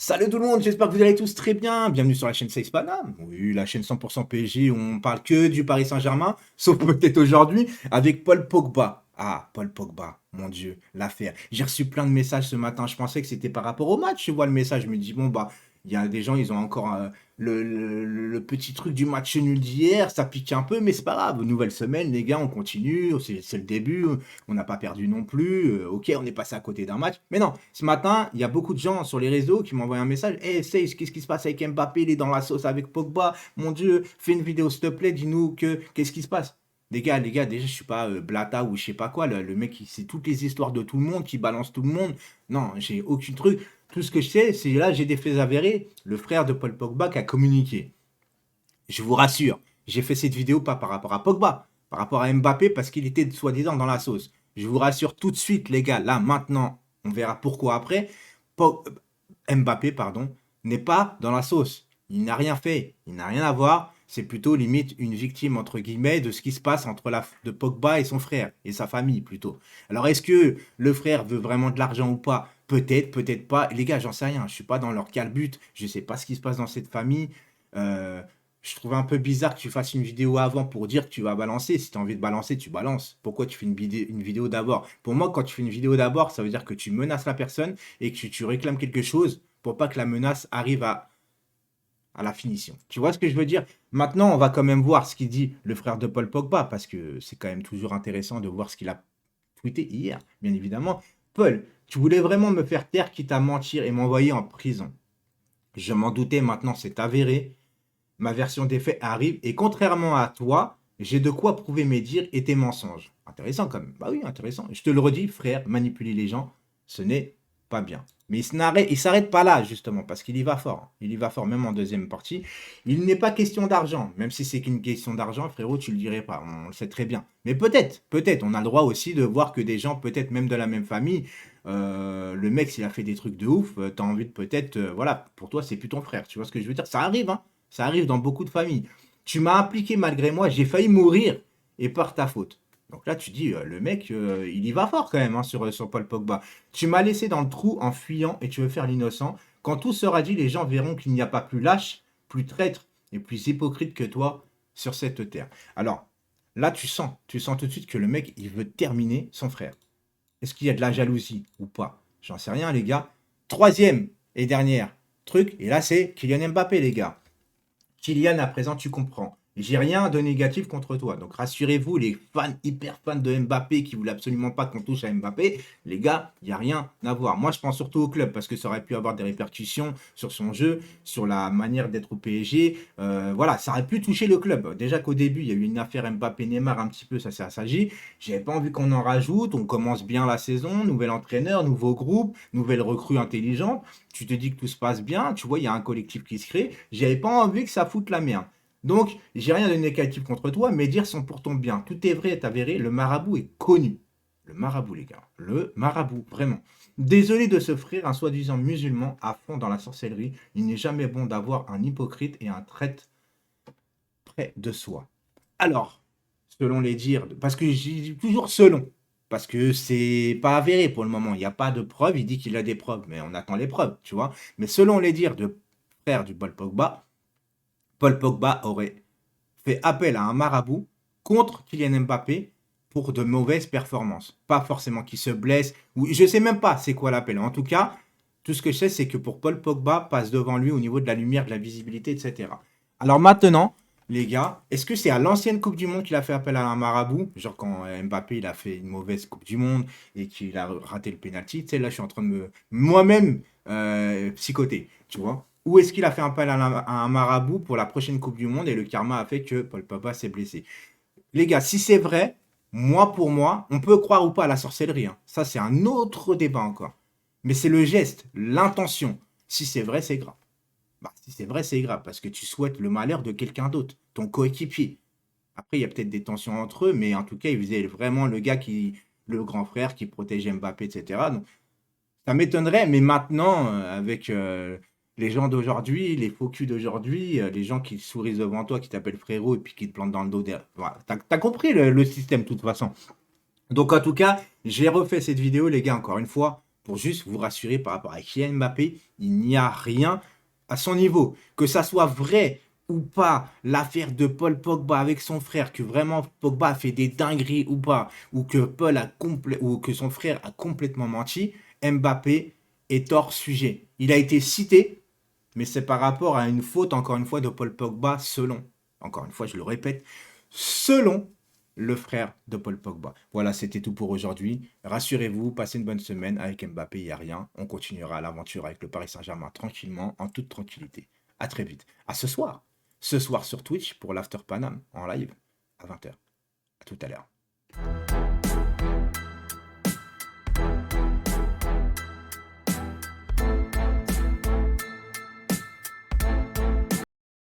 Salut tout le monde, j'espère que vous allez tous très bien. Bienvenue sur la chaîne Safe Panam. Oui, la chaîne 100% PSG où on parle que du Paris Saint-Germain, sauf peut-être aujourd'hui avec Paul Pogba. Ah, Paul Pogba, mon Dieu, l'affaire. J'ai reçu plein de messages ce matin. Je pensais que c'était par rapport au match. Je vois le message, je me dis, bon, bah, il y a des gens, ils ont encore le petit truc du match nul d'hier. Ça pique un peu, mais c'est pas grave. Nouvelle semaine, les gars, on continue. C'est le début. On n'a pas perdu non plus. Ok, on est passé à côté d'un match. Mais non, ce matin, il y a beaucoup de gens sur les réseaux qui m'ont envoyé un message. Hey, Sage, qu'est-ce qui se passe avec Mbappé? Il est dans la sauce avec Pogba. Mon Dieu, fais une vidéo, s'il te plaît. Dis-nous qu'est-ce qui se passe? Les gars, déjà, je suis pas Blata ou je sais pas quoi. Le mec, c'est toutes les histoires de tout le monde, qui balance tout le monde. Non, j'ai aucun truc. Tout ce que je sais, c'est là, j'ai des faits avérés. Le frère de Paul Pogba qui a communiqué. Je vous rassure, j'ai fait cette vidéo pas par rapport à Pogba, par rapport à Mbappé parce qu'il était soi-disant dans la sauce. Je vous rassure tout de suite, les gars, là, maintenant, on verra pourquoi après. Mbappé, pardon, n'est pas dans la sauce. Il n'a rien fait, il n'a rien à voir. C'est plutôt limite une victime, entre guillemets, de ce qui se passe entre de Pogba et son frère, et sa famille plutôt. Alors, est-ce que le frère veut vraiment de l'argent ou pas? Peut-être, peut-être pas. Les gars, j'en sais rien. Je suis pas dans leur calbut. Je sais pas ce qui se passe dans cette famille. Euh, je trouve un peu bizarre que tu fasses une vidéo avant pour dire que tu vas balancer. Si tu as envie de balancer, tu balances. Pourquoi tu fais une vidéo d'abord? Pour moi, quand tu fais une vidéo d'abord, ça veut dire que tu menaces la personne et que tu réclames quelque chose pour pas que la menace arrive à la finition. Tu vois ce que je veux dire? Maintenant, on va quand même voir ce qu'il dit le frère de Paul Pogba, parce que c'est quand même toujours intéressant de voir ce qu'il a tweeté hier, bien évidemment. Paul, tu voulais vraiment me faire taire, quitte à mentir et m'envoyer en prison. Je m'en doutais, maintenant c'est avéré. Ma version des faits arrive et contrairement à toi, j'ai de quoi prouver mes dires et tes mensonges. Intéressant quand même. Bah oui, intéressant. Je te le redis, frère, manipuler les gens, ce n'est pas bien. Mais il s'arrête pas là, justement, parce qu'il y va fort. Il y va fort, même en deuxième partie. Il n'est pas question d'argent. Même si c'est qu'une question d'argent, frérot, tu le dirais pas. On le sait très bien. Mais peut-être, on a le droit aussi de voir que des gens, peut-être même de la même famille, le mec, s'il a fait des trucs de ouf, t'as envie de peut-être, voilà, pour toi, c'est plus ton frère. Tu vois ce que je veux dire? Ça arrive, hein. Ça arrive dans beaucoup de familles. Tu m'as impliqué malgré moi, j'ai failli mourir et par ta faute. Donc là, tu dis, le mec, il y va fort quand même hein, sur Paul Pogba. Tu m'as laissé dans le trou en fuyant et tu veux faire l'innocent. Quand tout sera dit, les gens verront qu'il n'y a pas plus lâche, plus traître et plus hypocrite que toi sur cette terre. Alors, là, tu sens tout de suite que le mec, il veut terminer son frère. Est-ce qu'il y a de la jalousie ou pas? J'en sais rien, les gars. Troisième et dernière truc, et là, c'est Kylian Mbappé, les gars. Kylian, à présent, tu comprends. J'ai rien de négatif contre toi. Donc rassurez-vous, les fans, hyper fans de Mbappé qui voulaient absolument pas qu'on touche à Mbappé, les gars, il n'y a rien à voir. Moi, je pense surtout au club parce que ça aurait pu avoir des répercussions sur son jeu, sur la manière d'être au PSG. Voilà, ça aurait pu toucher le club. Déjà qu'au début, il y a eu une affaire Mbappé-Neymar un petit peu, ça s'est assagi. J'avais pas envie qu'on en rajoute. On commence bien la saison, nouvel entraîneur, nouveau groupe, nouvelle recrue intelligente. Tu te dis que tout se passe bien. Tu vois, il y a un collectif qui se crée. J'avais pas envie que ça foute la merde. Donc, j'ai rien de négatif contre toi, mes dires sont pour ton bien. Tout est vrai, est avéré, le marabout est connu. Le marabout, les gars. Le marabout, vraiment. Désolé de se frire un soi-disant musulman à fond dans la sorcellerie. Il n'est jamais bon d'avoir un hypocrite et un traître près de soi. Alors, selon les dires, parce que j'ai dit toujours selon, parce que c'est pas avéré pour le moment. Il n'y a pas de preuves. Il dit qu'il a des preuves, mais on attend les preuves, tu vois. Mais selon les dires de frère du Paul Pogba aurait fait appel à un marabout contre Kylian Mbappé pour de mauvaises performances. Pas forcément qu'il se blesse, ou je sais même pas c'est quoi l'appel. En tout cas, tout ce que je sais, c'est que pour Paul Pogba passe devant lui au niveau de la lumière, de la visibilité, etc. Alors maintenant, les gars, est-ce que c'est à l'ancienne Coupe du Monde qu'il a fait appel à un marabout? Genre quand Mbappé il a fait une mauvaise Coupe du Monde et qu'il a raté le penalty. Tu sais, là je suis en train de me moi-même psychoter, tu vois. Ou est-ce qu'il a fait appel à un marabout pour la prochaine Coupe du Monde et le karma a fait que Paul Pogba s'est blessé? Les gars, si c'est vrai, moi pour moi, on peut croire ou pas à la sorcellerie, hein. Ça, c'est un autre débat encore. Mais c'est le geste, l'intention. Si c'est vrai, c'est grave. Bah, si c'est vrai, c'est grave parce que tu souhaites le malheur de quelqu'un d'autre, ton coéquipier. Après, il y a peut-être des tensions entre eux, mais en tout cas, il faisait vraiment le grand frère qui protégeait Mbappé, etc. Donc, ça m'étonnerait, mais maintenant, avec les gens d'aujourd'hui, les faux culs d'aujourd'hui, les gens qui sourient devant toi, qui t'appellent frérot et puis qui te plantent dans le dos derrière. Voilà. T'as compris le système de toute façon. Donc en tout cas, j'ai refait cette vidéo, les gars, encore une fois. pour juste vous rassurer par rapport à Kylian Mbappé, il n'y a rien à son niveau. Que ça soit vrai ou pas, l'affaire de Paul Pogba avec son frère, que vraiment Pogba a fait des dingueries ou pas, ou que ou que son frère a complètement menti, Mbappé est hors sujet. Il a été cité, mais c'est par rapport à une faute, encore une fois, de Paul Pogba, selon, encore une fois, je le répète, selon le frère de Paul Pogba. Voilà, c'était tout pour aujourd'hui. Rassurez-vous, passez une bonne semaine. Avec Mbappé, il n'y a rien. On continuera l'aventure avec le Paris Saint-Germain tranquillement, en toute tranquillité. À très vite. À ce soir. Ce soir sur Twitch pour l'After Panam en live à 20h. À tout à l'heure.